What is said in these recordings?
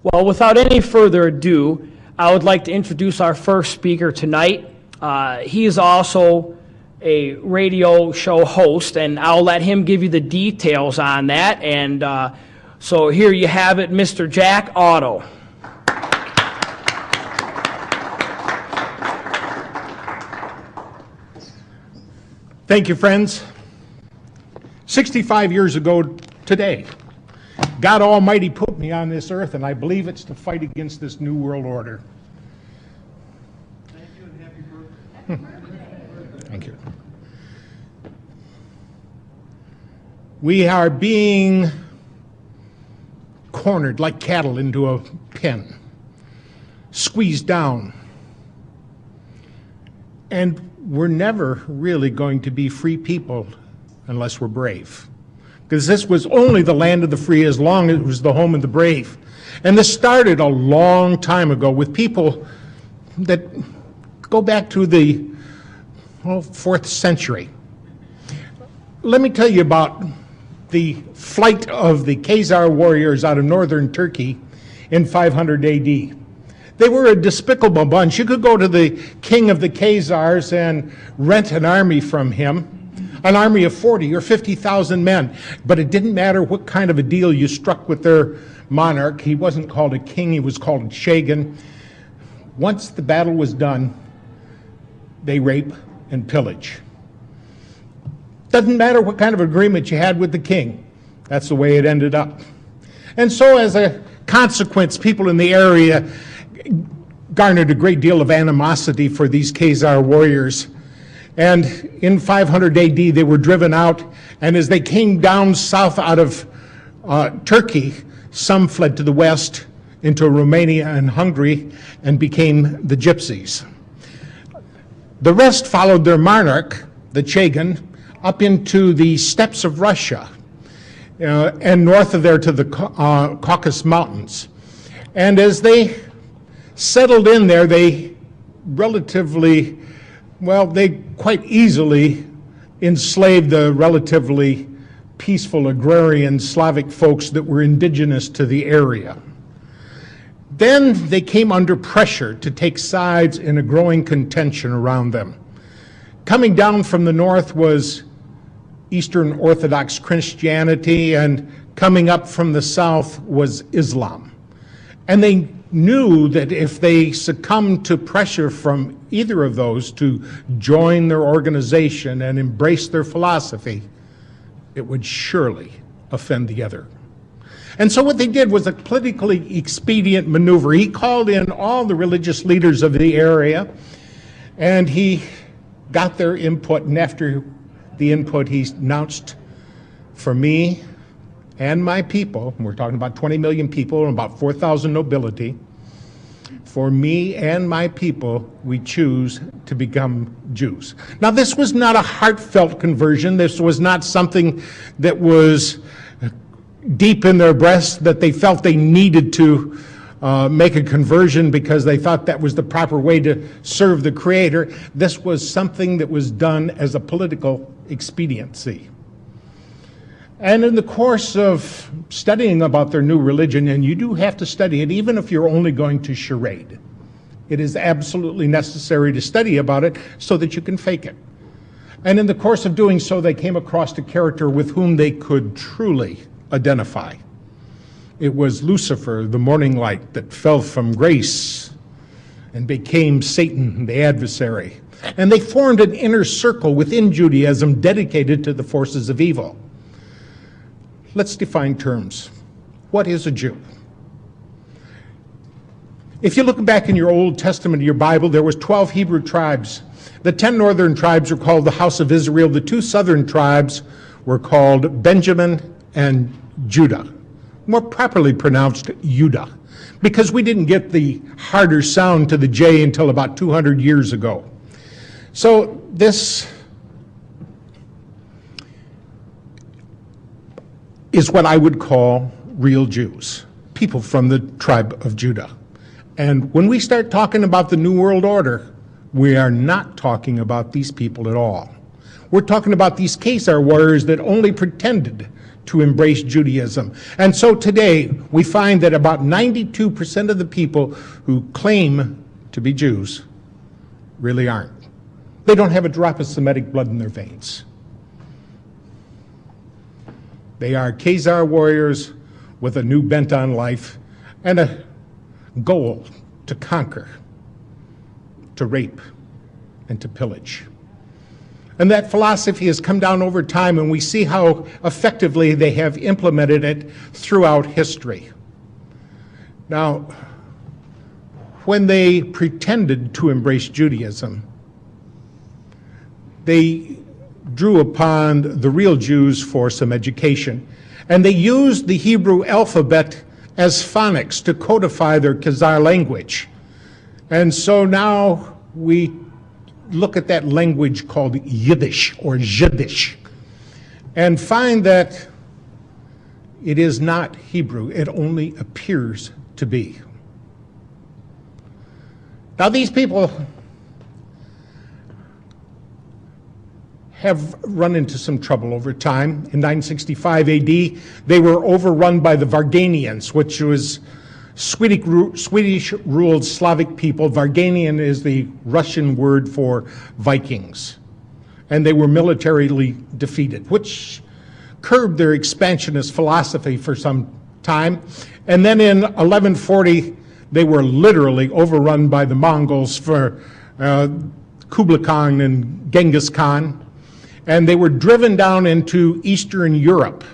Well, without any further ado, I would like to introduce our first speaker tonight. He is also a radio show host, and I'll let him give you the details on that. And so here you have it, Mr. Jack Otto. Thank you, friends. 65 years ago today, God Almighty put me on this earth, and I believe it's to fight against this New World Order. Thank you and happy birthday. Thank you. We are being cornered like cattle into a pen, squeezed down, and we're never really going to be free people unless we're brave. Because this was only the land of the free as long as it was the home of the brave. And this started a long time ago with people that go back to the 4th century. Let me tell you about the flight of the Khazar warriors out of northern Turkey in 500 AD. They were a despicable bunch. You could go to the king of the Khazars and rent an army from him, an army of 40 or 50,000 men. But it didn't matter what kind of a deal you struck with their monarch. He wasn't called a king, he was called a shagan. Once the battle was done, they rape and pillage. Doesn't matter what kind of agreement you had with the king. That's the way it ended up. And so as a consequence, people in the area garnered a great deal of animosity for these Khazar warriors. And in 500 AD, they were driven out, and as they came down south out of Turkey, some fled to the west into Romania and Hungary and became the Gypsies. The rest followed their monarch, the Chagan, up into the steppes of Russia and north of there to the Caucasus Mountains. And as they settled in there, they quite easily enslaved the relatively peaceful agrarian Slavic folks that were indigenous to the area. Then they came under pressure to take sides in a growing contention around them. Coming down from the north was Eastern Orthodox Christianity, and coming up from the south was Islam. And they knew that if they succumbed to pressure from either of those to join their organization and embrace their philosophy, it would surely offend the other. And so what they did was a politically expedient maneuver. He called in all the religious leaders of the area, and he got their input, and after the input, he announced, for me and my people, and we're talking about 20 million people and about 4,000 nobility, for me and my people, we choose to become Jews. Now, this was not a heartfelt conversion. This was not something that was deep in their breasts that they felt they needed to make a conversion because they thought that was the proper way to serve the Creator. This was something that was done as a political expediency. And in the course of studying about their new religion, and you do have to study it even if you're only going to charade, it is absolutely necessary to study about it so that you can fake it. And in the course of doing so, they came across a character with whom they could truly identify. It was Lucifer, the morning light that fell from grace and became Satan, the adversary. And they formed an inner circle within Judaism dedicated to the forces of evil. Let's define terms. What is a Jew? If you look back in your Old Testament, your Bible, there was 12 Hebrew tribes. The 10 northern tribes were called the house of Israel. The 2 southern tribes were called Benjamin and Judah. More properly pronounced Judah, because we didn't get the harder sound to the J until about 200 years ago. So this is what I would call real Jews, people from the tribe of Judah. And when we start talking about the New World Order, we are not talking about these people at all. We're talking about these Khazar warriors that only pretended to embrace Judaism. And so today, we find that about 92% of the people who claim to be Jews really aren't. They don't have a drop of Semitic blood in their veins. They are khazar warriors with a new bent on life and a goal to conquer, to rape, and to pillage. And that philosophy has come down over time, and we see how effectively they have implemented it throughout history. Now, when they pretended to embrace Judaism, they drew upon the real Jews for some education, and they used the Hebrew alphabet as phonics to codify their khazar language. And so now we look at that language called Yiddish or Jiddish and find that it is not Hebrew. It only appears to be. Now these people have run into some trouble over time. In 965 AD, they were overrun by the Varganians, which was Swedish-ruled Slavic people. Varganian is the Russian word for Vikings. And they were militarily defeated, which curbed their expansionist philosophy for some time. And then in 1140, they were literally overrun by the Mongols for Kublai Khan and Genghis Khan. And they were driven down into Eastern Europe.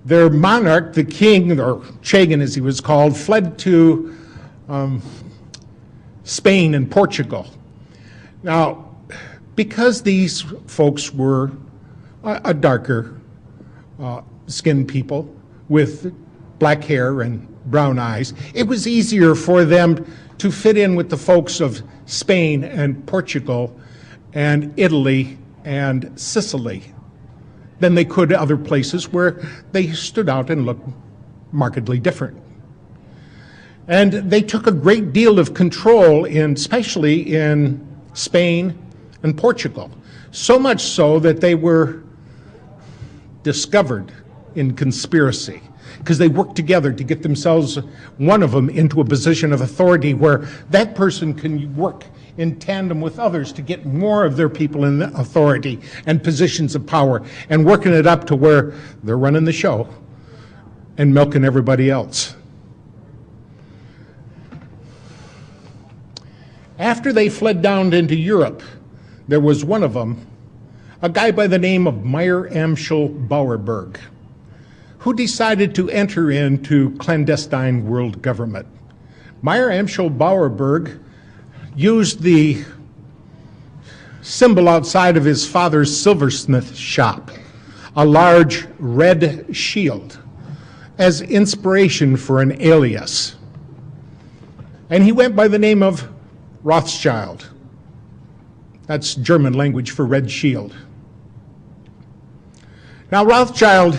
Their monarch, the king, or Chagan as he was called, fled to Spain and Portugal. Now, because these folks were a darker skinned people with black hair and brown eyes, it was easier for them to fit in with the folks of Spain and Portugal and Italy and Sicily than they could other places where they stood out and looked markedly different. And they took a great deal of control, especially in Spain and Portugal, so much so that they were discovered in conspiracy because they worked together to get themselves, one of them, into a position of authority where that person can work in tandem with others to get more of their people in authority and positions of power, and working it up to where they're running the show and milking everybody else. After they fled down into Europe, there was one of them, a guy by the name of Meyer Amschel Bauerberg, who decided to enter into clandestine world government. Meyer Amschel Bauerberg used the symbol outside of his father's silversmith shop, a large red shield, as inspiration for an alias. And he went by the name of Rothschild. That's German language for red shield. Now, Rothschild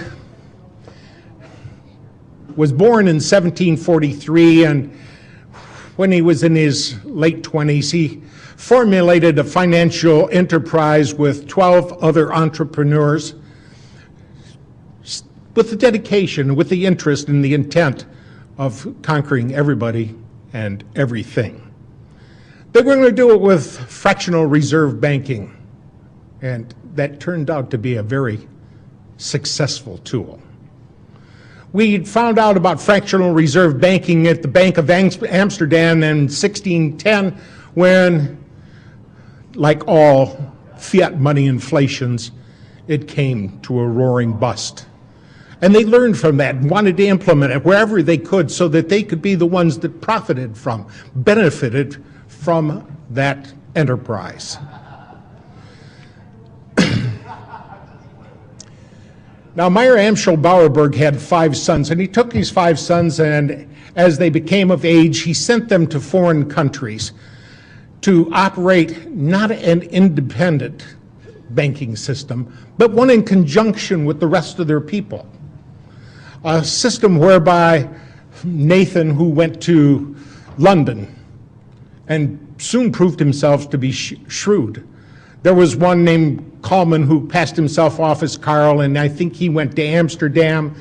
was born in 1743, and when he was in his late 20s, he formulated a financial enterprise with 12 other entrepreneurs with the dedication, with the interest and the intent of conquering everybody and everything. They were going to do it with fractional reserve banking, and that turned out to be a very successful tool. We found out about fractional reserve banking at the Bank of Amsterdam in 1610 when, like all fiat money inflations, it came to a roaring bust. And they learned from that and wanted to implement it wherever they could so that they could be the ones that benefited from that enterprise. Now, Meyer Amschel Bauerberg had 5 sons, and he took these 5 sons, and as they became of age, he sent them to foreign countries to operate not an independent banking system, but one in conjunction with the rest of their people. A system whereby Nathan, who went to London and soon proved himself to be shrewd, There was one named Coleman who passed himself off as Carl, and I think he went to Amsterdam.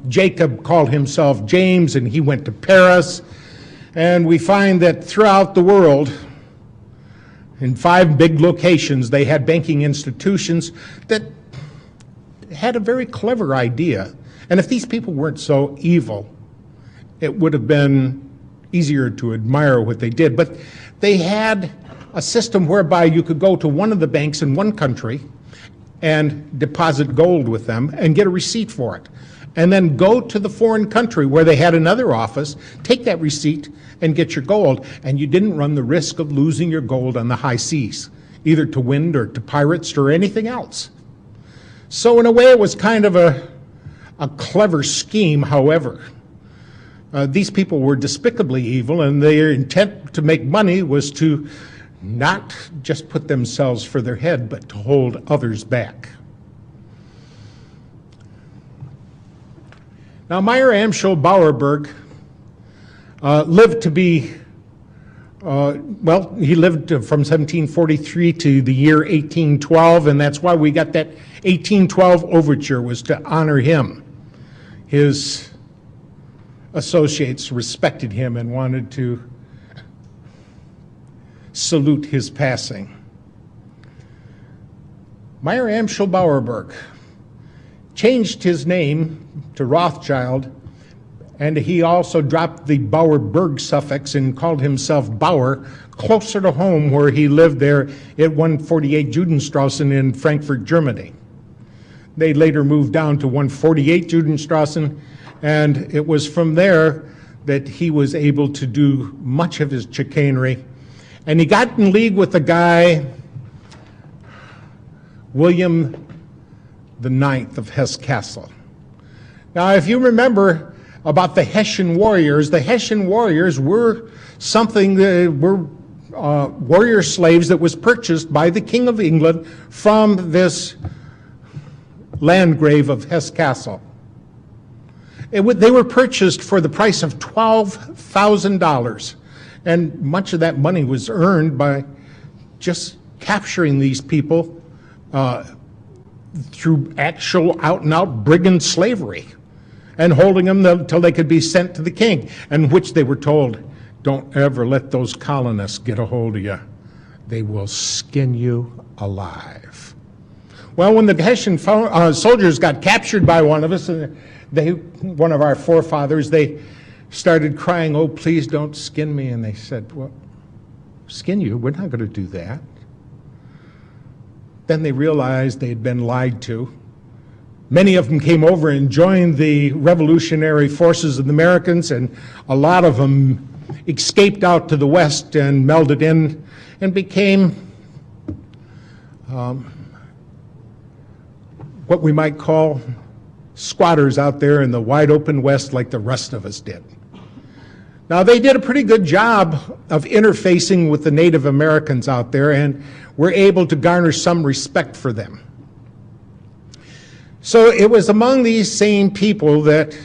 Jacob called himself James, and he went to Paris. And we find that throughout the world, in 5 big locations, they had banking institutions that had a very clever idea. And if these people weren't so evil, it would have been easier to admire what they did. But they had a system whereby you could go to one of the banks in one country and deposit gold with them and get a receipt for it. And then go to the foreign country where they had another office, take that receipt and get your gold. And you didn't run the risk of losing your gold on the high seas, either to wind or to pirates or anything else. So in a way, it was kind of a clever scheme. However, these people were despicably evil, and their intent to make money was to not just put themselves for their head, but to hold others back. Now, Meyer Amschel Bauerberg lived to be, he lived from 1743 to the year 1812, and that's why we got that 1812 overture, was to honor him. His associates respected him and wanted to salute his passing. Meyer Amschel Bauerberg changed his name to Rothschild, and he also dropped the Bauerberg suffix and called himself Bauer, closer to home, where he lived there at 148 Judenstrassen in Frankfurt, Germany. They later moved down to 148 Judenstrassen, and it was from there that he was able to do much of his chicanery. And he got in league with a guy, William IX of Hesse-Kassel. Now, if you remember about the Hessian warriors were something that were warrior slaves that was purchased by the King of England from this landgrave of Hesse-Kassel. They were purchased for the price of $12,000. And much of that money was earned by just capturing these people through actual out-and-out brigand slavery and holding them until they could be sent to the king, and which they were told, don't ever let those colonists get a hold of you. They will skin you alive. Well, when the Hessian soldiers got captured by one of us, one of our forefathers, they started crying, oh, please don't skin me. And they said, well, skin you? We're not going to do that. Then they realized they had been lied to. Many of them came over and joined the revolutionary forces of the Americans, and a lot of them escaped out to the west and melded in and became what we might call squatters out there in the wide open west, like the rest of us did. Now, they did a pretty good job of interfacing with the Native Americans out there, and were able to garner some respect for them. So it was among these same people that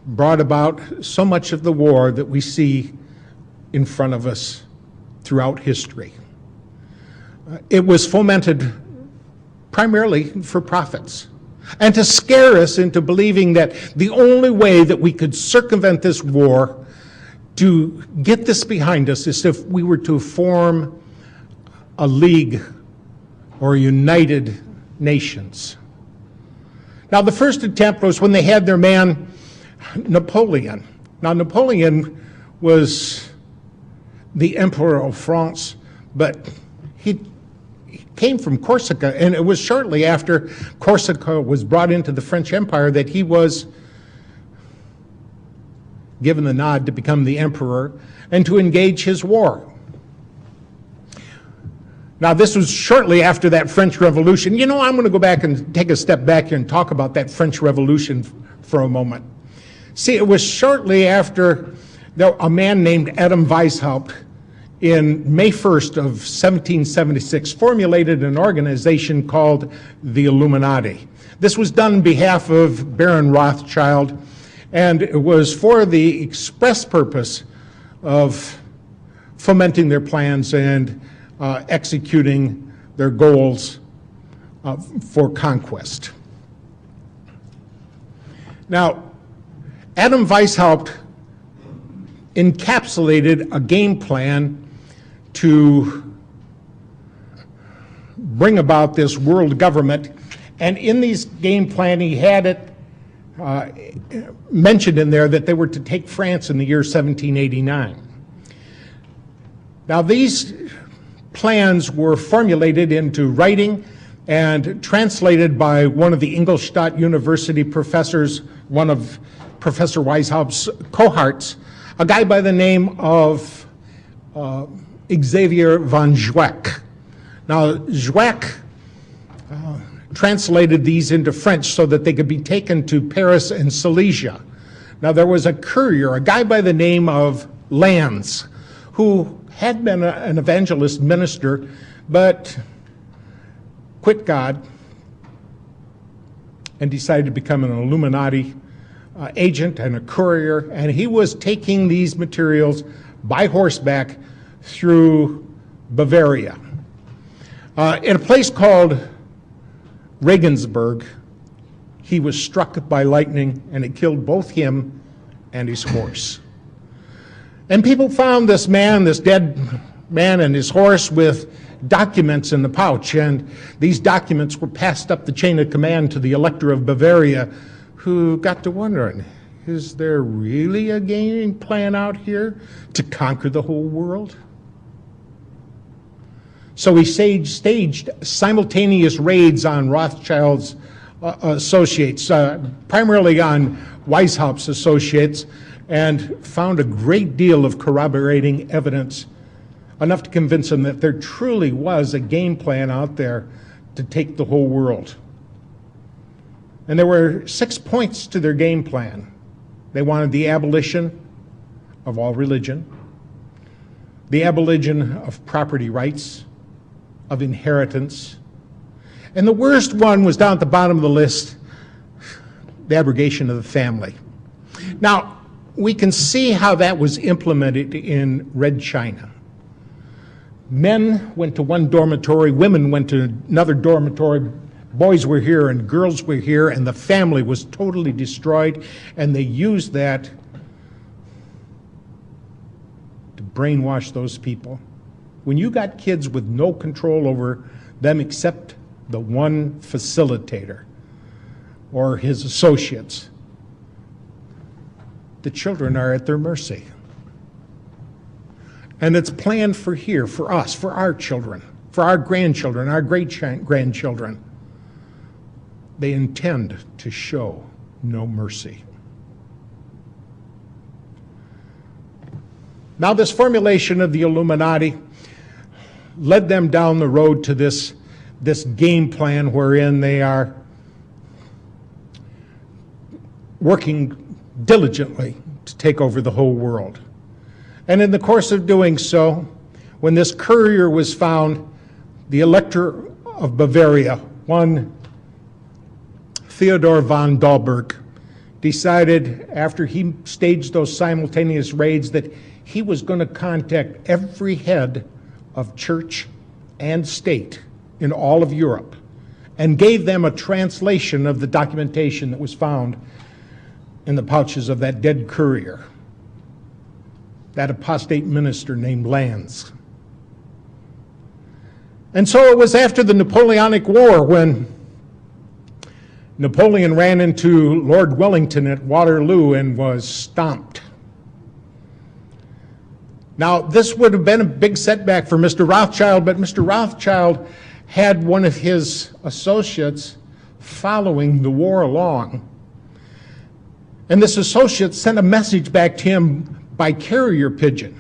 brought about so much of the war that we see in front of us throughout history. It was fomented primarily for profits, and to scare us into believing that the only way that we could circumvent this war, to get this behind us, is if we were to form a league or United Nations. Now, the first attempt was when they had their man Napoleon. Now, Napoleon was the Emperor of France, but he came from Corsica, and it was shortly after Corsica was brought into the French Empire that he was given the nod to become the emperor and to engage his war. Now, this was shortly after that French Revolution. You know, I'm going to go back and take a step back here and talk about that French Revolution for a moment. See, it was shortly after a man named Adam Weishaupt, in May 1st of 1776, formulated an organization called the Illuminati. This was done on behalf of Baron Rothschild, and it was for the express purpose of fomenting their plans and executing their goals for conquest. Now, Adam Weishaupt encapsulated a game plan to bring about this world government, and in this game plan he had it mentioned in there that they were to take France in the year 1789. Now these plans were formulated into writing and translated by one of the Ingolstadt University professors, one of Professor Weishaupt's cohorts, a guy by the name of Xavier von Zweck. Now, Zweck translated these into French so that they could be taken to Paris and Silesia. Now, there was a courier, a guy by the name of Lanz, who had been an evangelist minister, but quit God and decided to become an Illuminati agent and a courier, and he was taking these materials by horseback through Bavaria. In a place called Regensburg, he was struck by lightning, and it killed both him and his horse. And people found this man, this dead man, and his horse with documents in the pouch, and these documents were passed up the chain of command to the Elector of Bavaria, who got to wondering, is there really a game plan out here to conquer the whole world? So he staged simultaneous raids on Rothschild's associates, primarily on Weishaupt's associates, and found a great deal of corroborating evidence, enough to convince him that there truly was a game plan out there to take the whole world. And there were 6 points to their game plan. They wanted the abolition of all religion, the abolition of property rights, of inheritance, and the worst one was down at the bottom of the list, the abrogation of the family. Now, we can see how that was implemented in Red China. Men went to one dormitory, women went to another dormitory, boys were here and girls were here, and the family was totally destroyed, and they used that to brainwash those people. When you got kids with no control over them except the one facilitator or his associates, the children are at their mercy. And it's planned for here, for us, for our children, for our grandchildren, our great-grandchildren. They intend to show no mercy. Now, this formulation of the Illuminati led them down the road to this game plan wherein they are working diligently to take over the whole world. And in the course of doing so, when this courier was found, the Elector of Bavaria, one Theodor von Dalberg, decided after he staged those simultaneous raids that he was going to contact every head of church and state in all of Europe and gave them a translation of the documentation that was found in the pouches of that dead courier, that apostate minister named Lanz. And so it was after the Napoleonic War when Napoleon ran into Lord Wellington at Waterloo and was stomped. Now, this would have been a big setback for Mr. Rothschild, but Mr. Rothschild had one of his associates following the war along. And this associate sent a message back to him by carrier pigeon.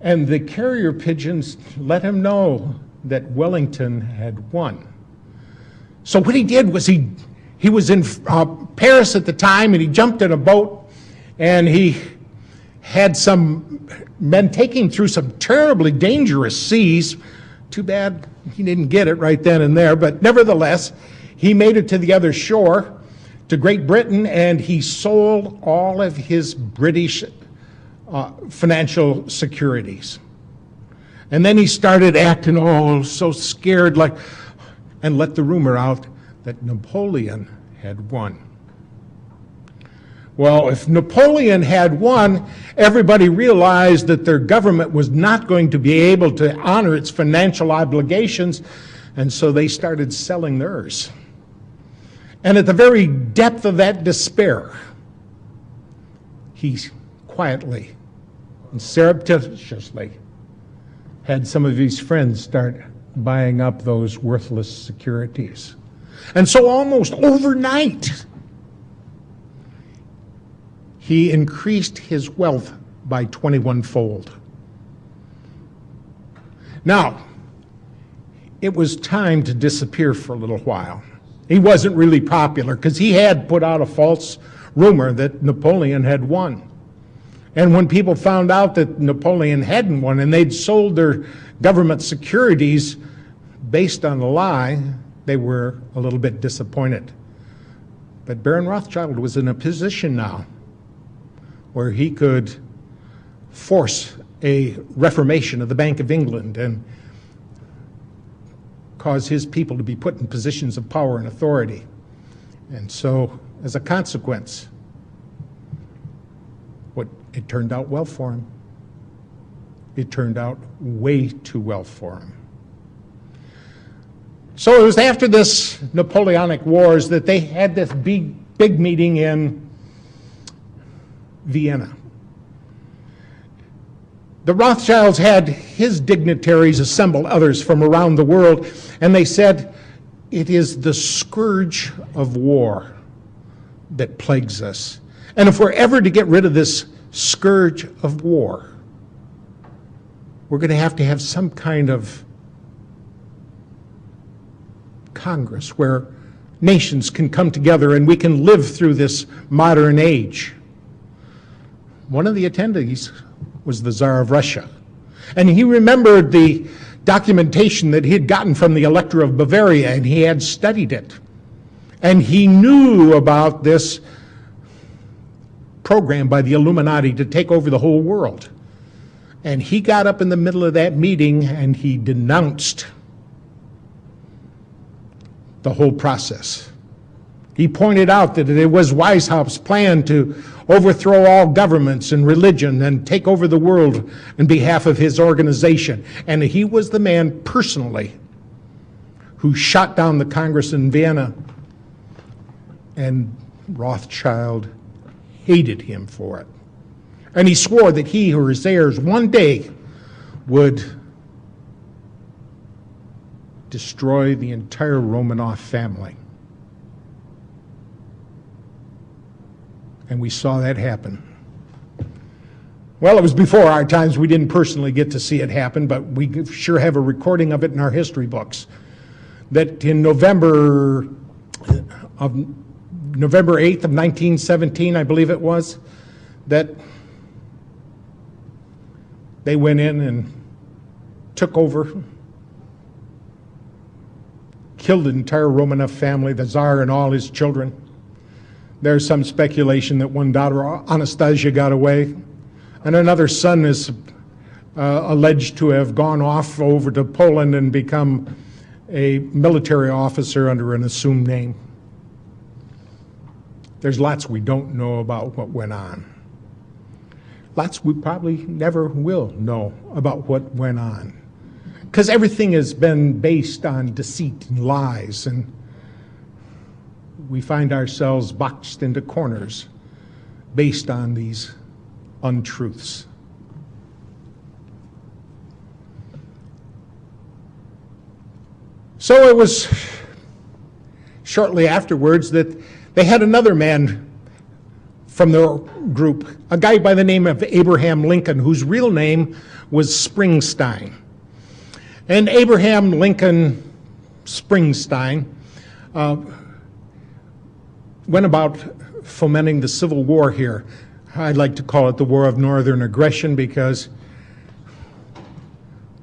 And the carrier pigeons let him know that Wellington had won. So what he did was he was in Paris at the time, and he jumped in a boat, and he had some men take him through some terribly dangerous seas. Too bad he didn't get it right then and there, but nevertheless, he made it to the other shore, to Great Britain, and he sold all of his British financial securities. And then he started acting all so scared, like, and let the rumor out that Napoleon had won. Well, if Napoleon had won, everybody realized that their government was not going to be able to honor its financial obligations, and so they started selling theirs. And at the very depth of that despair, he quietly and surreptitiously had some of his friends start buying up those worthless securities. And so almost overnight, he increased his wealth by 21-fold. Now, it was time to disappear for a little while. He wasn't really popular because he had put out a false rumor that Napoleon had won. And when people found out that Napoleon hadn't won and they'd sold their government securities based on the lie, they were a little bit disappointed. But Baron Rothschild was in a position now where he could force a reformation of the Bank of England and cause his people to be put in positions of power and authority. And so, as a consequence, it turned out well for him. It turned out way too well for him. So it was after this Napoleonic Wars that they had this big meeting in Vienna. The Rothschilds had his dignitaries assemble others from around the world, and they said, it is the scourge of war that plagues us. And if we're ever to get rid of this scourge of war, we're going to have some kind of Congress where nations can come together and we can live through this modern age. One of the attendees was the Tsar of Russia. And he remembered the documentation that he had gotten from the Elector of Bavaria, and he had studied it. And he knew about this program by the Illuminati to take over the whole world. And he got up in the middle of that meeting and he denounced the whole process. He pointed out that it was Weishaupt's plan to overthrow all governments and religion and take over the world on behalf of his organization. And he was the man personally who shot down the Congress in Vienna, and Rothschild hated him for it. And he swore that he or his heirs one day would destroy the entire Romanov family. And we saw that happen. Well, it was before our times. We didn't personally get to see it happen, but we sure have a recording of it in our history books. That in November 8th of 1917, I believe it was, that they went in and took over, killed the entire Romanov family, the Tsar and all his children. There's some speculation that one daughter, Anastasia, got away, and another son is alleged to have gone off over to Poland and become a military officer under an assumed name. There's lots we don't know about what went on. Lots we probably never will know about what went on, because everything has been based on deceit and lies, and we find ourselves boxed into corners based on these untruths. So it was shortly afterwards that they had another man from their group, a guy by the name of Abraham Lincoln, whose real name was Springsteen. And Abraham Lincoln Springsteen went about fomenting the Civil War here. I'd like to call it the War of Northern Aggression, because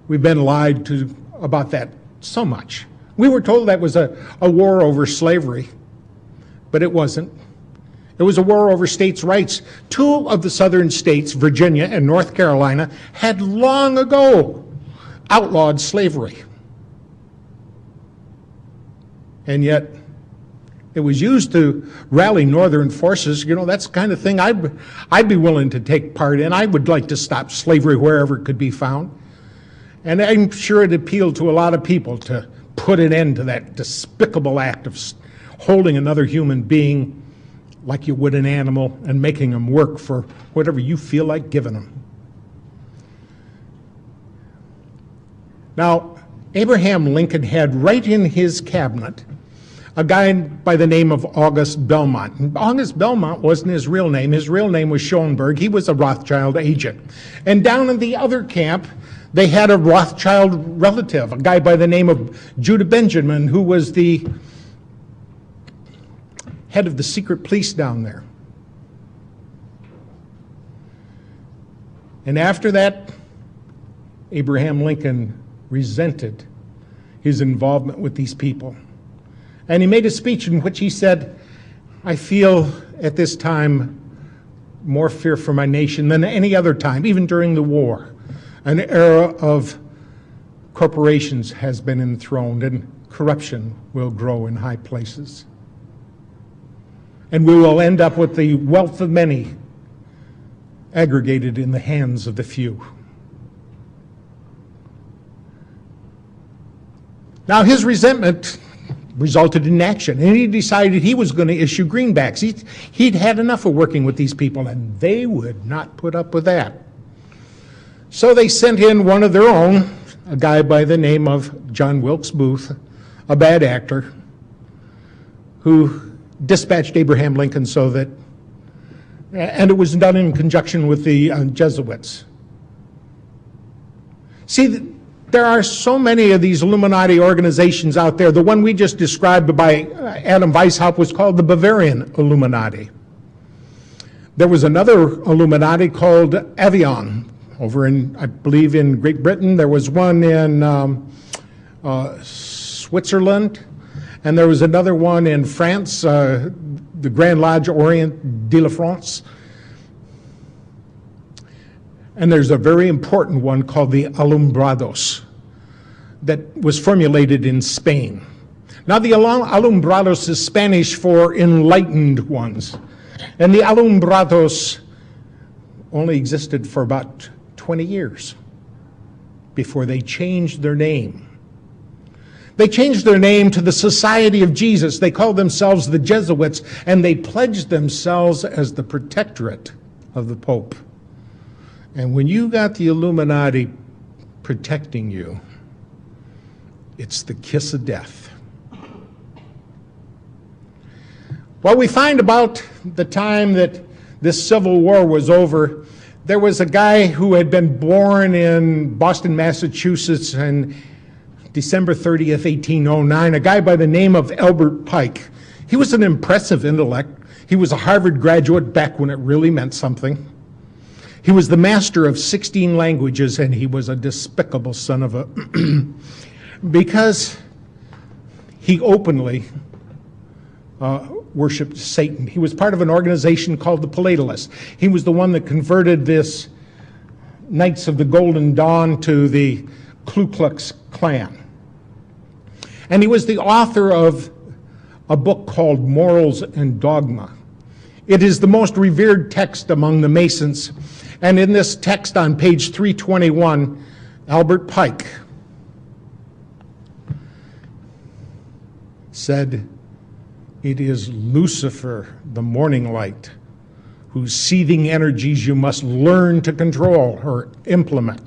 we've been lied to about that so much. We were told that was a war over slavery, but it wasn't. It was a war over states' rights. Two of the southern states, Virginia and North Carolina, had long ago outlawed slavery. And yet, it was used to rally northern forces. You know, that's the kind of thing I'd be willing to take part in. I would like to stop slavery wherever it could be found. And I'm sure it appealed to a lot of people to put an end to that despicable act of holding another human being like you would an animal and making them work for whatever you feel like giving them. Now, Abraham Lincoln had right in his cabinet a guy by the name of August Belmont. And August Belmont wasn't his real name. His real name was Schoenberg. He was a Rothschild agent. And down in the other camp, they had a Rothschild relative, a guy by the name of Judah Benjamin, who was the head of the secret police down there. And after that, Abraham Lincoln resented his involvement with these people. And he made a speech in which he said, I feel at this time more fear for my nation than any other time, even during the war. An era of corporations has been enthroned and corruption will grow in high places. And we will end up with the wealth of many aggregated in the hands of the few. Now, his resentment resulted in action, and he decided he was going to issue greenbacks. He'd had enough of working with these people, and they would not put up with that. So they sent in one of their own, a guy by the name of John Wilkes Booth, a bad actor, who dispatched Abraham Lincoln so that, and it was done in conjunction with the Jesuits. See, there are so many of these Illuminati organizations out there. The one we just described by Adam Weishaupt was called the Bavarian Illuminati. There was another Illuminati called Avion over in, I believe, in Great Britain. There was one in Switzerland, and there was another one in France, the Grand Lodge Orient de la France. And there's a very important one called the Alumbrados that was formulated in Spain. Now, the Alumbrados is Spanish for enlightened ones. And the Alumbrados only existed for about 20 years before they changed their name. They changed their name to the Society of Jesus. They called themselves the Jesuits, and they pledged themselves as the protectorate of the Pope. And when you got the Illuminati protecting you, it's the kiss of death. Well, we find about the time that this Civil War was over, there was a guy who had been born in Boston, Massachusetts on December 30th, 1809, a guy by the name of Albert Pike. He was an impressive intellect. He was a Harvard graduate back when it really meant something. He was the master of 16 languages, and he was a despicable son of a... because he openly worshipped Satan. He was part of an organization called the Palatalists. He was the one that converted this Knights of the Golden Dawn to the Ku Klux Klan. And he was the author of a book called Morals and Dogma. It is the most revered text among the Masons. And in this text on page 321, Albert Pike said, "It is Lucifer, the morning light, whose seething energies you must learn to control or implement."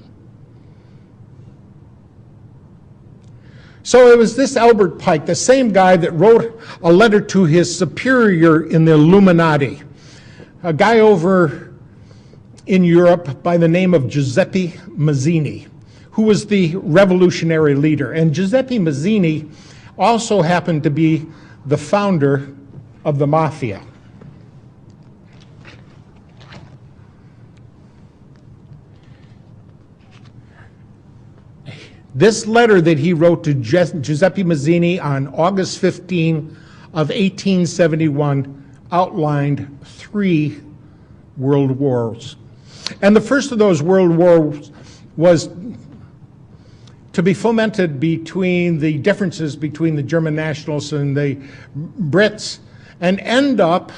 So it was this Albert Pike, the same guy that wrote a letter to his superior in the Illuminati, a guy over in Europe by the name of Giuseppe Mazzini, who was the revolutionary leader. And Giuseppe Mazzini also happened to be the founder of the mafia. This letter that he wrote to Giuseppe Mazzini on August 15 of 1871 outlined 3 world wars. And the first of those world wars was to be fomented between the differences between the German nationalists and the Brits, and end up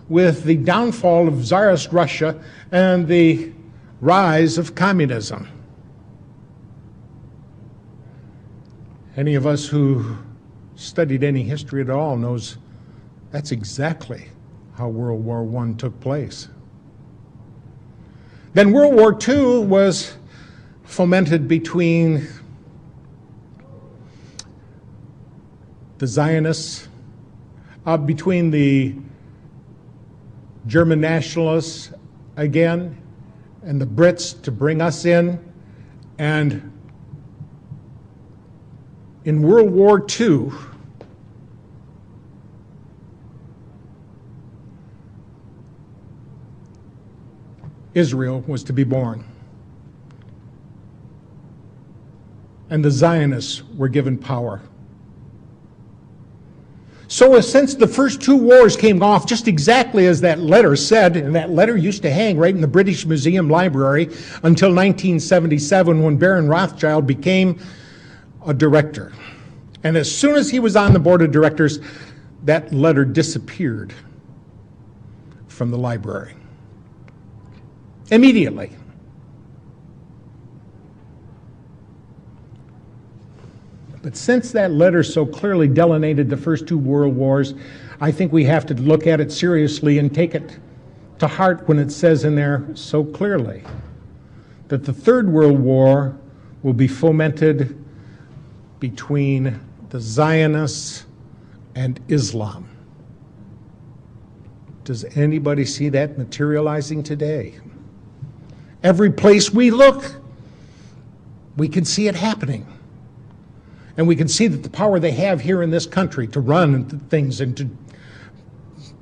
with the downfall of Tsarist Russia and the rise of communism. Any of us who studied any history at all knows that's exactly how World War I took place. Then World War II was fomented between the Zionists, between the German nationalists again, and the Brits to bring us in. And in World War II, Israel was to be born. And the Zionists were given power. So since the first two wars came off just exactly as that letter said, and that letter used to hang right in the British Museum library until 1977 when Baron Rothschild became a director. And as soon as he was on the board of directors, that letter disappeared from the library. Immediately. But since that letter so clearly delineated the first two world wars, I think we have to look at it seriously and take it to heart when it says in there so clearly that the Third World War will be fomented between the Zionists and Islam. Does anybody see that materializing today? Every place we look, we can see it happening. And we can see that the power they have here in this country to run things and to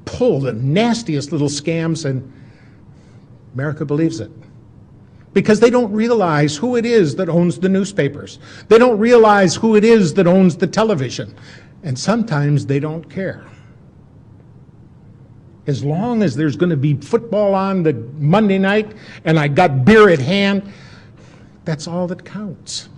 pull the nastiest little scams, and America believes it. Because they don't realize who it is that owns the newspapers. They don't realize who it is that owns the television. And sometimes they don't care. As long as there's going to be football on the Monday night and I got beer at hand, that's all that counts.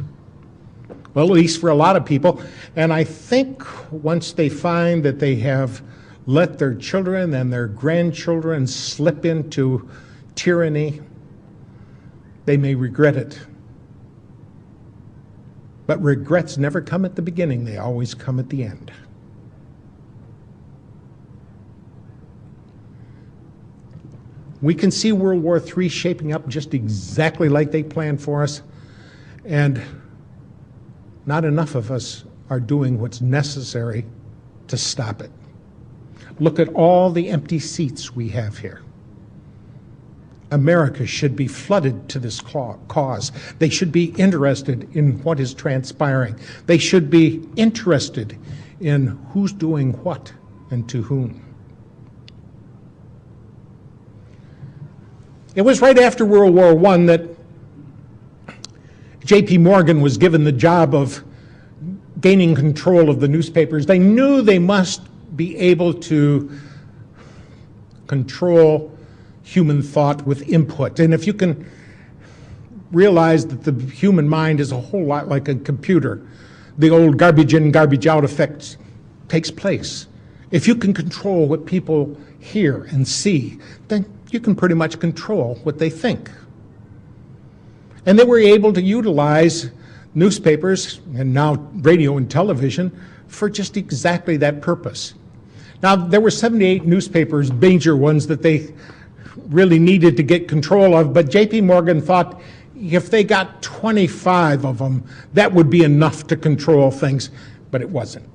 Well, at least for a lot of people. And I think once they find that they have let their children and their grandchildren slip into tyranny, they may regret it. But regrets never come at the beginning, they always come at the end. We can see World War III shaping up just exactly like they planned for us, and not enough of us are doing what's necessary to stop it. Look at all the empty seats we have here. America should be flooded to this cause. They should be interested in what is transpiring. They should be interested in who's doing what and to whom. It was right after World War I that J.P. Morgan was given the job of gaining control of the newspapers. They knew they must be able to control human thought with input. And if you can realize that the human mind is a whole lot like a computer, the old garbage in, garbage out effect takes place. If you can control what people hear and see, then you can pretty much control what they think. And they were able to utilize newspapers and now radio and television for just exactly that purpose. Now, there were 78 newspapers, major ones, that they really needed to get control of, but J.P. Morgan thought if they got 25 of them, that would be enough to control things, but it wasn't.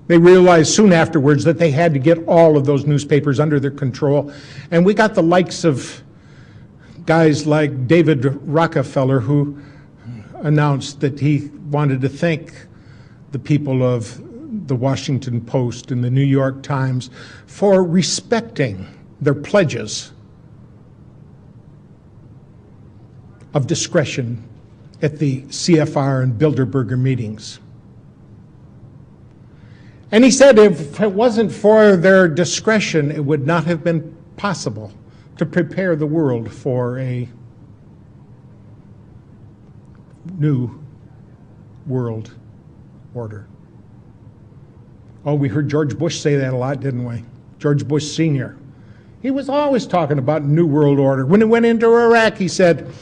They realized soon afterwards that they had to get all of those newspapers under their control, and we got the likes of guys like David Rockefeller, who announced that he wanted to thank the people of the Washington Post and the New York Times for respecting their pledges of discretion at the CFR and Bilderberger meetings. And he said if it wasn't for their discretion, it would not have been possible to prepare the world for a new world order. Oh, we heard George Bush say that a lot, didn't we? George Bush Sr. He was always talking about New World Order. When he went into Iraq, he said,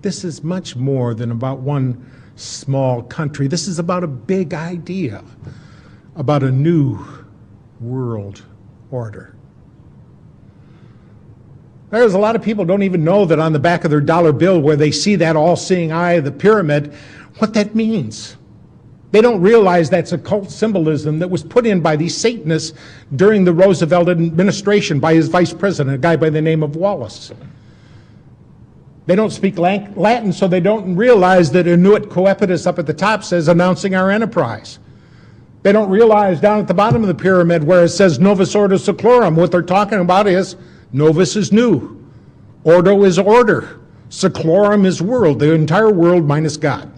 this is much more than about one small country. This is about a big idea, about a new world order. There's a lot of people don't even know that on the back of their dollar bill where they see that all-seeing eye of the pyramid, what that means. They don't realize that's occult symbolism that was put in by these Satanists during the Roosevelt administration by his vice president, a guy by the name of Wallace. They don't speak Latin, so they don't realize that Inuit Coepitus up at the top says announcing our enterprise. They don't realize down at the bottom of the pyramid where it says Novus Ordo Seclorum, what they're talking about is Novus is new, Ordo is order, Seclorum is world, the entire world minus God.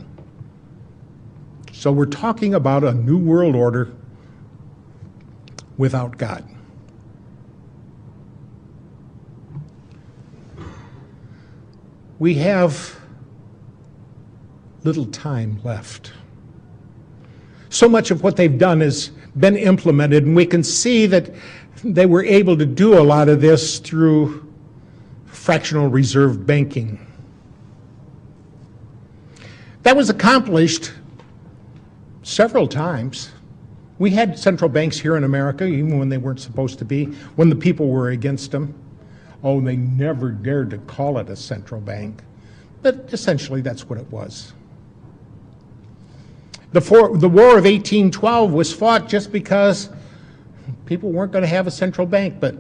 So we're talking about a new world order without God. We have little time left. So much of what they've done has been implemented, and we can see that they were able to do a lot of this through fractional reserve banking. That was accomplished several times. We had central banks here in America, even when they weren't supposed to be, when the people were against them. Oh, they never dared to call it a central bank, but essentially that's what it was. The War of 1812 was fought just because people weren't going to have a central bank, but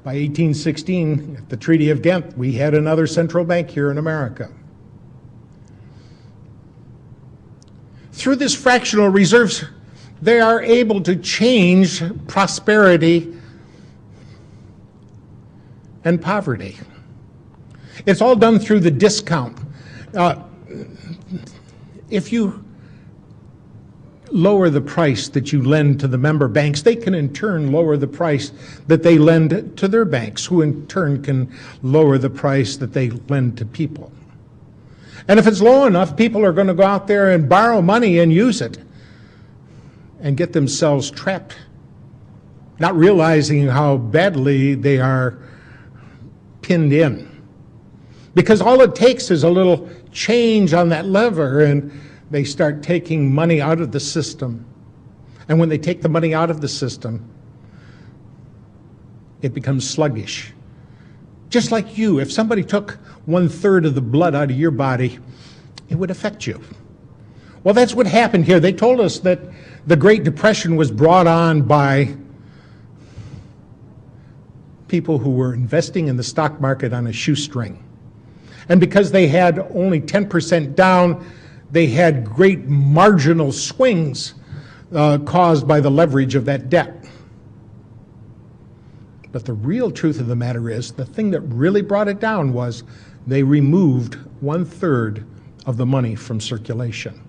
by 1816, at the Treaty of Ghent, we had another central bank here in America. Through this fractional reserves, they are able to change prosperity and poverty. It's all done through the discount. If you lower the price that you lend to the member banks, they can in turn lower the price that they lend to their banks, who in turn can lower the price that they lend to people. And if it's low enough, people are going to go out there and borrow money and use it and get themselves trapped, not realizing how badly they are pinned in. Because all it takes is a little change on that lever and they start taking money out of the system. And when they take the money out of the system, it becomes sluggish. Just like you, if somebody took 1/3 of the blood out of your body, it would affect you. Well, that's what happened here. They told us that the Great Depression was brought on by people who were investing in the stock market on a shoestring. And because they had only 10% down, they had great marginal swings caused by the leverage of that debt. But the real truth of the matter is, the thing that really brought it down was they removed 1/3 of the money from circulation.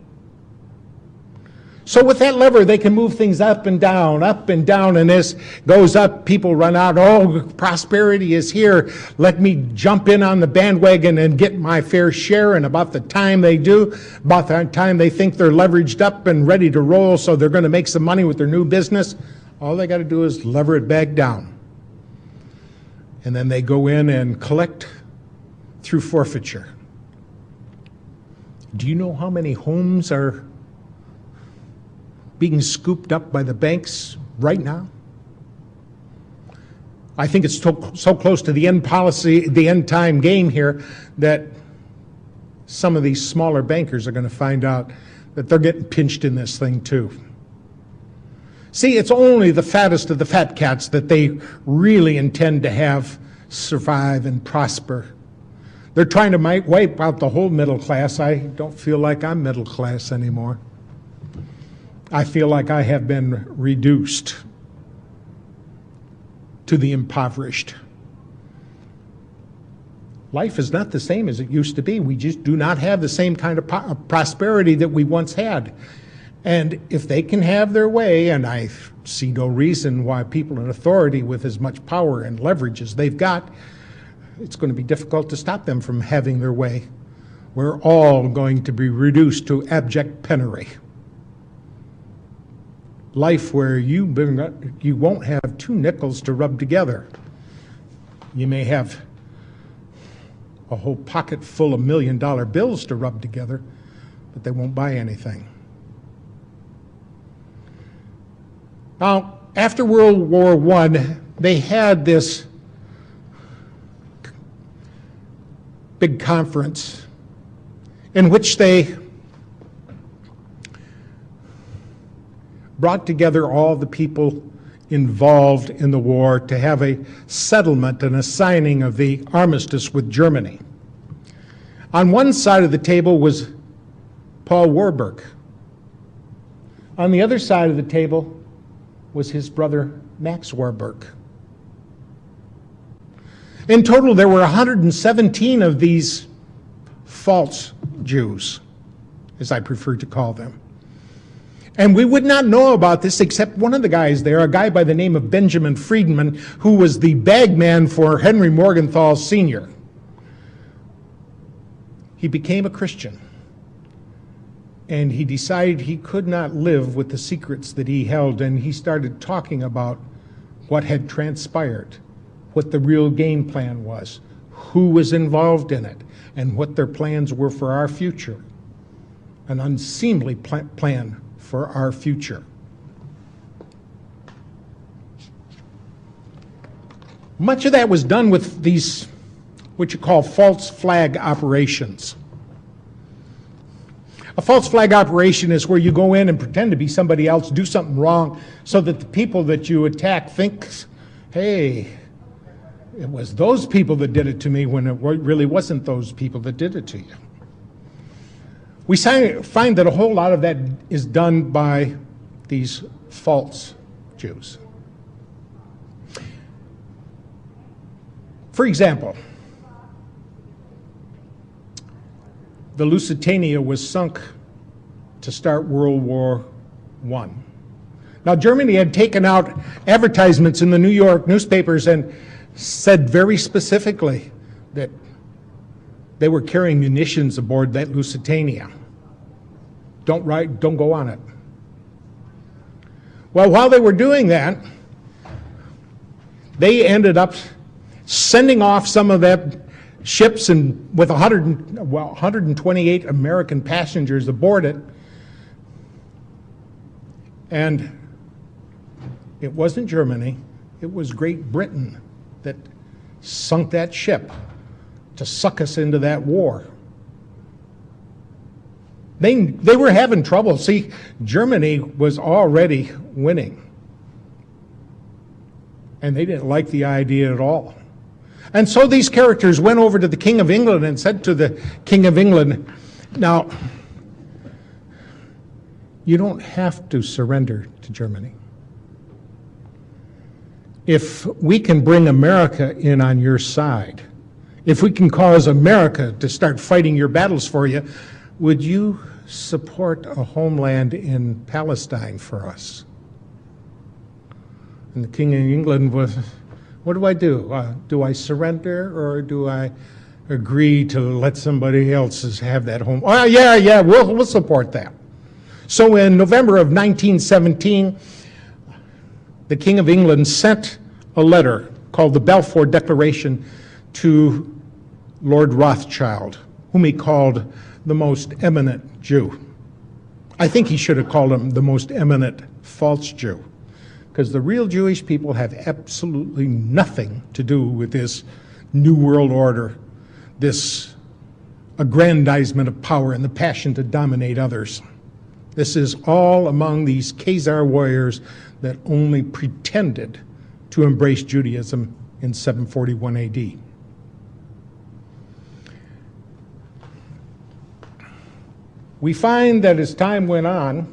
So with that lever, they can move things up and down, and as goes up, people run out, oh, prosperity is here, let me jump in on the bandwagon and get my fair share, and about the time they do, about the time they think they're leveraged up and ready to roll, so they're going to make some money with their new business, all they got to do is lever it back down. And then they go in and collect through forfeiture. Do you know how many homes are being scooped up by the banks right now? I think it's so close to the end time game here, that some of these smaller bankers are going to find out that they're getting pinched in this thing too. See, it's only the fattest of the fat cats that they really intend to have survive and prosper. They're trying to wipe out the whole middle class. I don't feel like I'm middle class anymore. I feel like I have been reduced to the impoverished. Life is not the same as it used to be. We just do not have the same kind of prosperity that we once had. And if they can have their way, and I see no reason why people in authority with as much power and leverage as they've got, it's going to be difficult to stop them from having their way. we're all going to be reduced to abject penury. Life where you won't have 2 nickels to rub together. You may have a whole pocket full of $1 million bills to rub together, but they won't buy anything. Now, after World War I, they had this big conference in which they brought together all the people involved in the war to have a settlement and a signing of the armistice with Germany. On one side of the table was Paul Warburg. On the other side of the table was his brother Max Warburg. In total, there were 117 of these false Jews, as I prefer to call them. And we would not know about this except one of the guys there, a guy by the name of Benjamin Friedman, who was the bagman for Henry Morgenthau Sr. He became a Christian, and he decided he could not live with the secrets that he held, and he started talking about what had transpired, what the real game plan was, who was involved in it, and what their plans were for our future. An unseemly plan for our future. Much of that was done with these, what you call false flag operations. A false flag operation is where you go in and pretend to be somebody else, do something wrong, so that the people that you attack think, hey, it was those people that did it to me when it really wasn't those people that did it to you. We find that a whole lot of that is done by these false Jews. For example, the Lusitania was sunk to start World War I. Now, Germany had taken out advertisements in the New York newspapers and said very specifically that they were carrying munitions aboard that Lusitania. Don't go on it. Well, while they were doing that, they ended up sending off some of that ships and with 128 American passengers aboard it. And it wasn't Germany, it was Great Britain that sunk that ship to suck us into that war. They were having trouble. See, Germany was already winning. And they didn't like the idea at all. And so these characters went over to the King of England and said to the King of England, now, you don't have to surrender to Germany. If we can bring America in on your side, if we can cause America to start fighting your battles for you, would you support a homeland in Palestine for us? And the King of England was, what do I do? Do I surrender, or do I agree to let somebody else have that home? Oh, yeah, we'll support that. So in November of 1917, the King of England sent a letter called the Balfour Declaration to Lord Rothschild, whom he called the most eminent Jew. I think he should have called him the most eminent false Jew, because the real Jewish people have absolutely nothing to do with this New World Order, this aggrandizement of power and the passion to dominate others. This is all among these Khazar warriors that only pretended to embrace Judaism in 741 AD. We find that as time went on,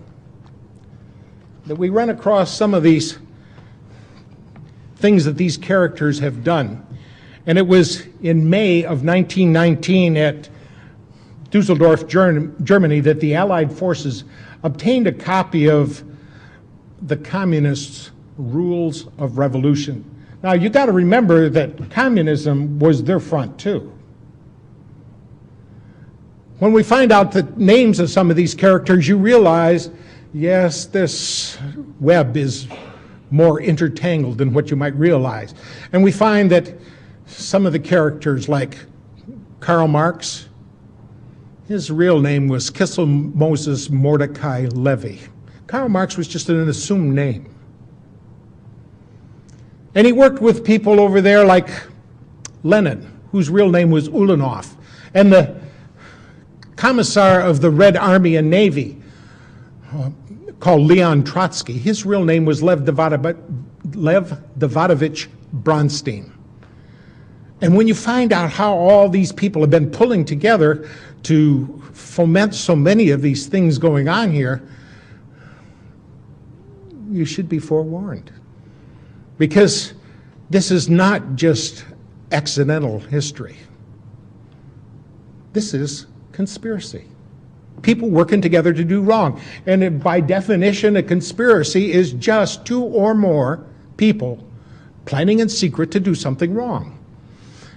that we run across some of these things that these characters have done. And it was in May of 1919 at Dusseldorf, Germany, that the Allied forces obtained a copy of the Communists' Rules of Revolution. Now, you got to remember that communism was their front, too. When we find out the names of some of these characters, you realize, yes, this web is more intertangled than what you might realize. And we find that some of the characters, like Karl Marx, his real name was Kissel Moses Mordecai Levy. Karl Marx was just an assumed name. And he worked with people over there like Lenin, whose real name was Ulanov, and the commissar of the Red Army and Navy, called Leon Trotsky. His real name was Lev Davidovich Bronstein. And when you find out how all these people have been pulling together to foment so many of these things going on here, you should be forewarned. Because this is not just accidental history. This is conspiracy. People working together to do wrong. And by definition, a conspiracy is just two or more people planning in secret to do something wrong.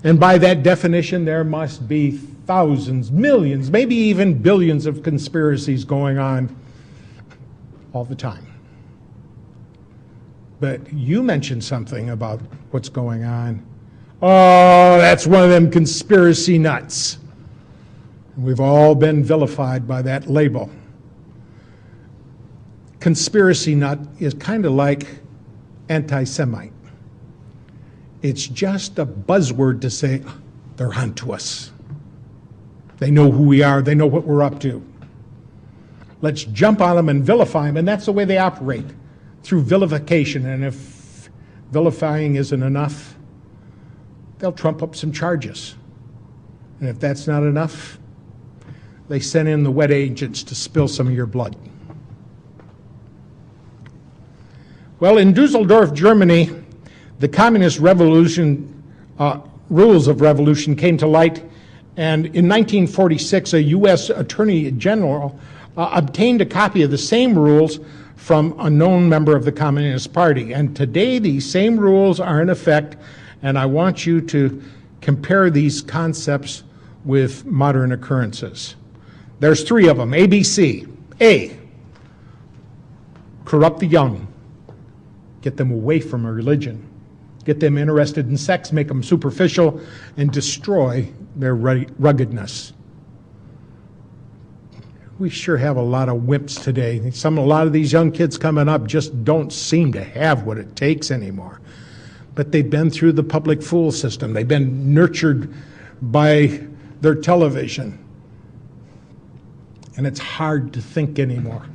And by that definition, there must be thousands, millions, maybe even billions of conspiracies going on all the time. But you mentioned something about what's going on. Oh, that's one of them conspiracy nuts. We've all been vilified by that label. Conspiracy nut is kind of like anti-Semite. It's just a buzzword to say they're onto us. They know who we are. They know what we're up to. Let's jump on them and vilify them, and that's the way they operate, through vilification. And if vilifying isn't enough, they'll trump up some charges. And if that's not enough, they send in the wet agents to spill some of your blood. Well, in Dusseldorf, Germany, the communist revolution, rules of revolution came to light, and in 1946, a U.S. Attorney General obtained a copy of the same rules from a known member of the Communist Party. And today, these same rules are in effect, and I want you to compare these concepts with modern occurrences. There's three of them, ABC. A, corrupt the young. Get them away from religion. Get them interested in sex, make them superficial, and destroy their ruggedness. We sure have a lot of wimps today. A lot of these young kids coming up just don't seem to have what it takes anymore. But they've been through the public fool system. They've been nurtured by their television. And it's hard to think anymore.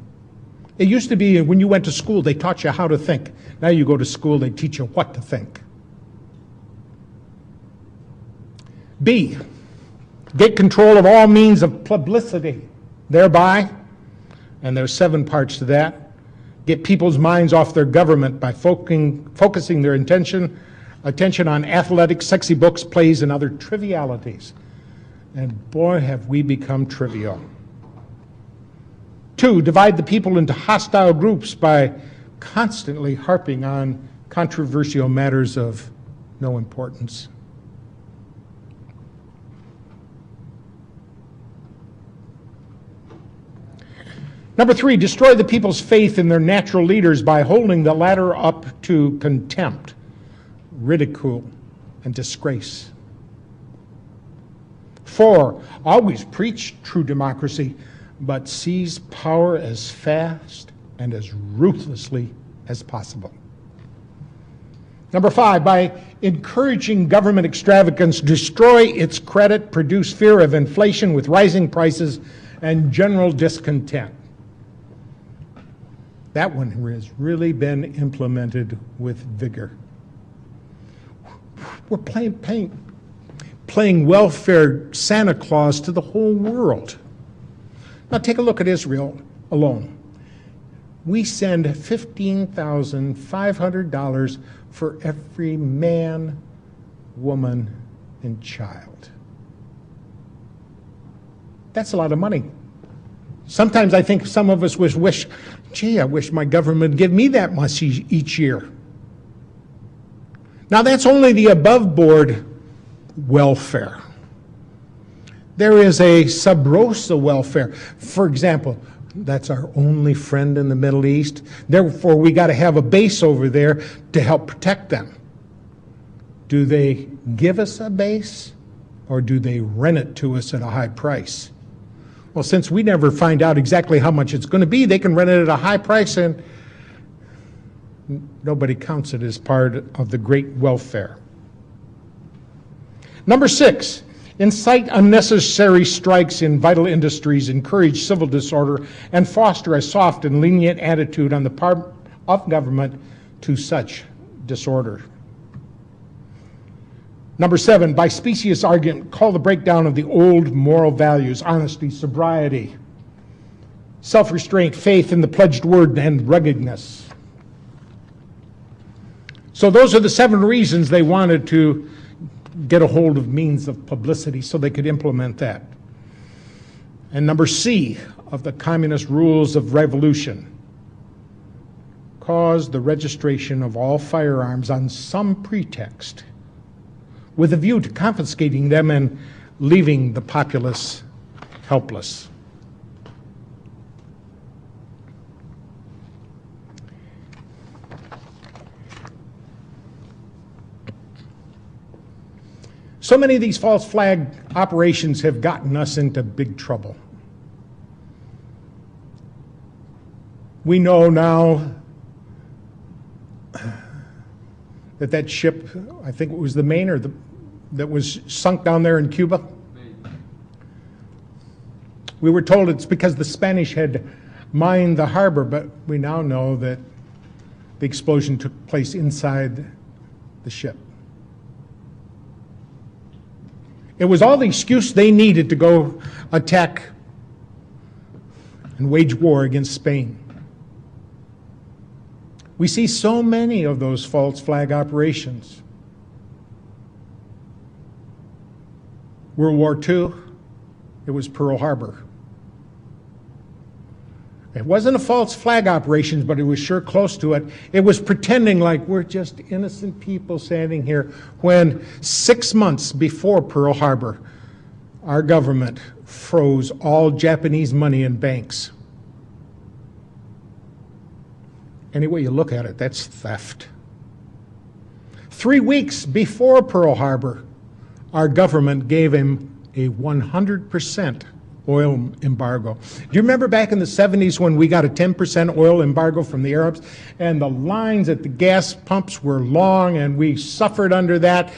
It used to be when you went to school, they taught you how to think. Now you go to school, they teach you what to think. B, get control of all means of publicity. Thereby, and there's 7 parts to that, get people's minds off their government by focusing their attention on athletics, sexy books, plays, and other trivialities. And boy, have we become trivial. 2, divide the people into hostile groups by constantly harping on controversial matters of no importance. Number 3, destroy the people's faith in their natural leaders by holding the latter up to contempt, ridicule, and disgrace. 4, always preach true democracy, but seize power as fast and as ruthlessly as possible. Number 5, by encouraging government extravagance, destroy its credit, produce fear of inflation with rising prices and general discontent. That one has really been implemented with vigor. We're playing welfare Santa Claus to the whole world. Now take a look at Israel alone. We send $15,500 for every man, woman, and child. That's a lot of money. Sometimes I think some of us wish, gee, I wish my government would give me that much each year. Now that's only the above board welfare. There is a sub rosa welfare. For example, that's our only friend in the Middle East. Therefore, we got to have a base over there to help protect them. Do they give us a base, or do they rent it to us at a high price? Well, since we never find out exactly how much it's going to be, they can rent it at a high price, and nobody counts it as part of the great welfare. Number 6, incite unnecessary strikes in vital industries, encourage civil disorder, and foster a soft and lenient attitude on the part of government to such disorder. Number 7, by specious argument, call the breakdown of the old moral values, honesty, sobriety, self-restraint, faith in the pledged word, and ruggedness. So those are the 7 reasons they wanted to get a hold of means of publicity so they could implement that. And number C of the communist rules of revolution, cause the registration of all firearms on some pretext with a view to confiscating them and leaving the populace helpless. So many of these false flag operations have gotten us into big trouble. We know now that ship, I think it was the Maine, that was sunk down there in Cuba. We were told it's because the Spanish had mined the harbor, but we now know that the explosion took place inside the ship. It was all the excuse they needed to go attack and wage war against Spain. We see so many of those false flag operations. World War II, it was Pearl Harbor. It wasn't a false flag operation, but it was sure close to it. It was pretending like we're just innocent people standing here when 6 months before Pearl Harbor, our government froze all Japanese money in banks. Any way you look at it, that's theft. 3 weeks before Pearl Harbor, our government gave him a 100% oil embargo. Do you remember back in the 70s when we got a 10% oil embargo from the Arabs, and the lines at the gas pumps were long and we suffered under that?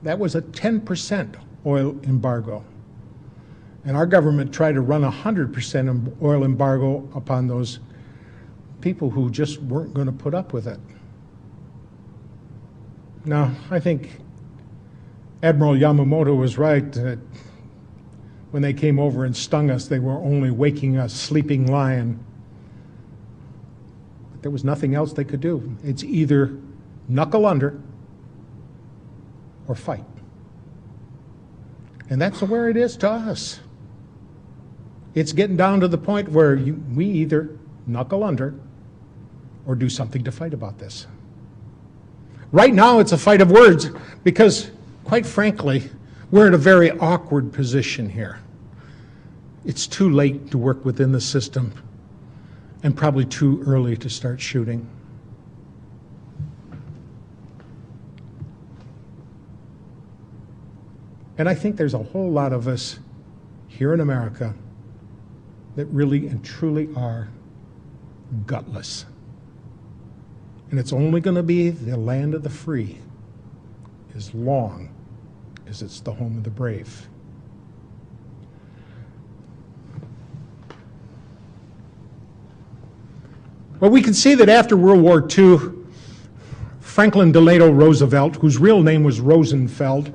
That was a 10% oil embargo. And our government tried to run a 100% oil embargo upon those people who just weren't going to put up with it. Now, I think Admiral Yamamoto was right that when they came over and stung us, they were only waking a sleeping lion. But there was nothing else they could do. It's either knuckle under or fight. And that's where it is to us. It's getting down to the point where we either knuckle under or do something to fight about this. Right now, it's a fight of words because, quite frankly, we're in a very awkward position here. It's too late to work within the system and probably too early to start shooting. And I think there's a whole lot of us here in America that really and truly are gutless. And it's only going to be the land of the free as long as it's the home of the brave. Well, we can see that after World War II, Franklin Delano Roosevelt, whose real name was Rosenfeld,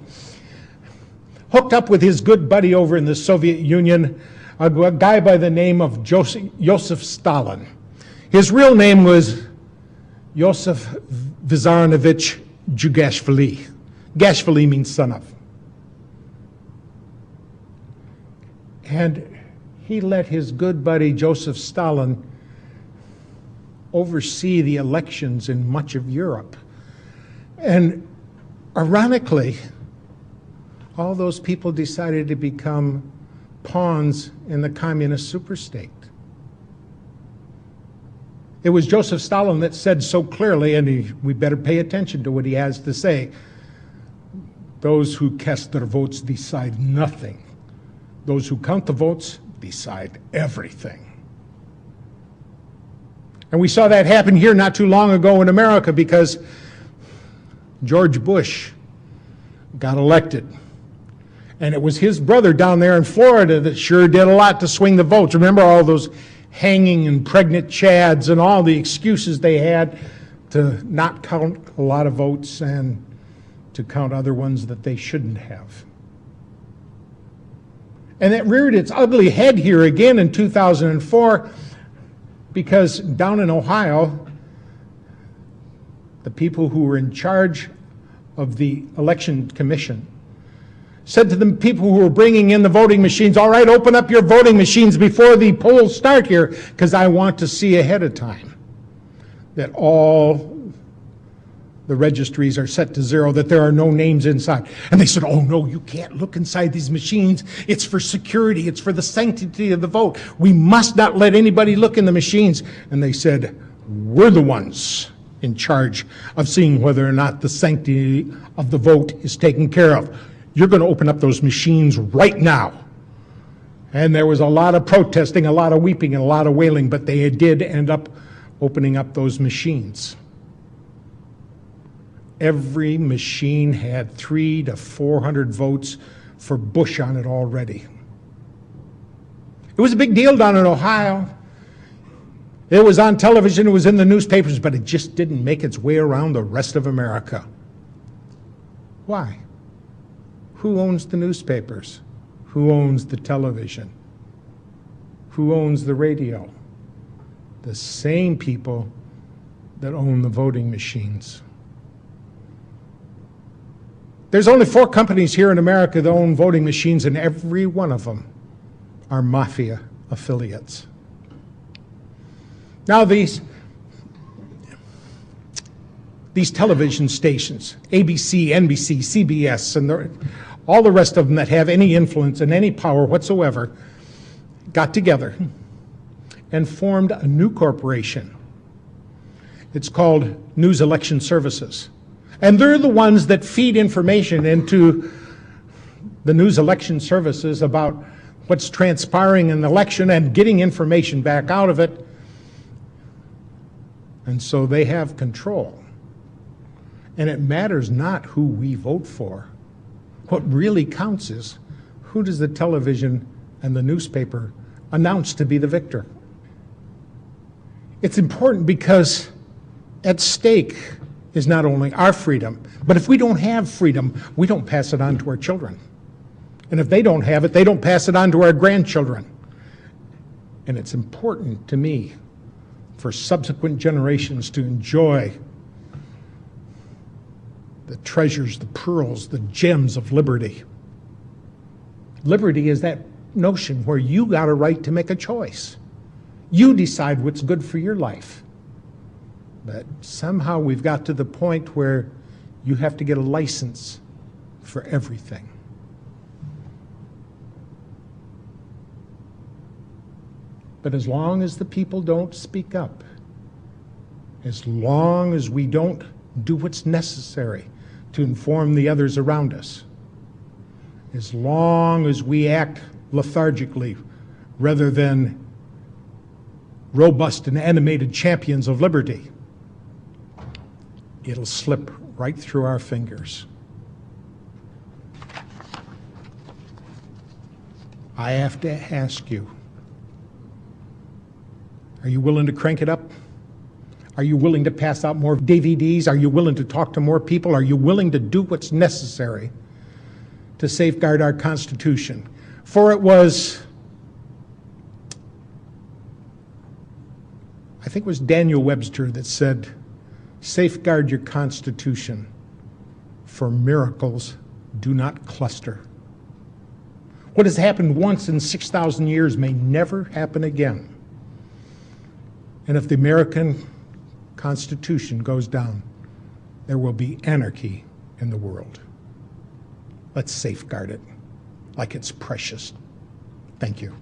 hooked up with his good buddy over in the Soviet Union, a guy by the name of Joseph Stalin. His real name was Yosef Vissarionovich Jugashvili. Gashvili means son of. And he let his good buddy Joseph Stalin oversee the elections in much of Europe. And ironically, all those people decided to become pawns in the communist superstate. It was Joseph Stalin that said so clearly, and we better pay attention to what he has to say, those who cast their votes decide nothing. Those who count the votes decide everything. And we saw that happen here not too long ago in America because George Bush got elected. And it was his brother down there in Florida that sure did a lot to swing the votes. Remember all those hanging and pregnant chads and all the excuses they had to not count a lot of votes and to count other ones that they shouldn't have. And it reared its ugly head here again in 2004 because down in Ohio, the people who were in charge of the election commission said to the people who were bringing in the voting machines, all right, open up your voting machines before the polls start here because I want to see ahead of time that all the registries are set to zero, that there are no names inside. And they said, oh no, you can't look inside these machines. It's for security. It's for the sanctity of the vote. We must not let anybody look in the machines. And they said, we're the ones in charge of seeing whether or not the sanctity of the vote is taken care of. You're going to open up those machines right now. And there was a lot of protesting, a lot of weeping, and a lot of wailing, but they did end up opening up those machines. Every machine had 300 to 400 votes for Bush on it already. It was a big deal down in Ohio. It was on television, it was in the newspapers, but it just didn't make its way around the rest of America. Why? Who owns the newspapers? Who owns the television? Who owns the radio? The same people that own the voting machines. There's only 4 companies here in America that own voting machines, and every one of them are mafia affiliates. Now these television stations, ABC, NBC, CBS, and all the rest of them that have any influence and any power whatsoever, got together and formed a new corporation. It's called News Election Services. And they're the ones that feed information into the News Election Services about what's transpiring in the election and getting information back out of it. And so they have control. And it matters not who we vote for. What really counts is who does the television and the newspaper announce to be the victor. It's important because at stake is not only our freedom, but if we don't have freedom, we don't pass it on to our children. And if they don't have it, they don't pass it on to our grandchildren. And it's important to me for subsequent generations to enjoy the treasures, the pearls, the gems of liberty. Liberty is that notion where you got a right to make a choice. You decide what's good for your life. But somehow we've got to the point where you have to get a license for everything. But as long as the people don't speak up, as long as we don't do what's necessary to inform the others around us, as long as we act lethargically rather than robust and animated champions of liberty, it'll slip right through our fingers. I have to ask you, are you willing to crank it up? Are you willing to pass out more DVDs? Are you willing to talk to more people? Are you willing to do what's necessary to safeguard our Constitution? For it was, I think it was Daniel Webster that said, safeguard your Constitution, for miracles do not cluster. What has happened once in 6,000 years may never happen again. And if the American Constitution goes down, there will be anarchy in the world. Let's safeguard it like it's precious. Thank you.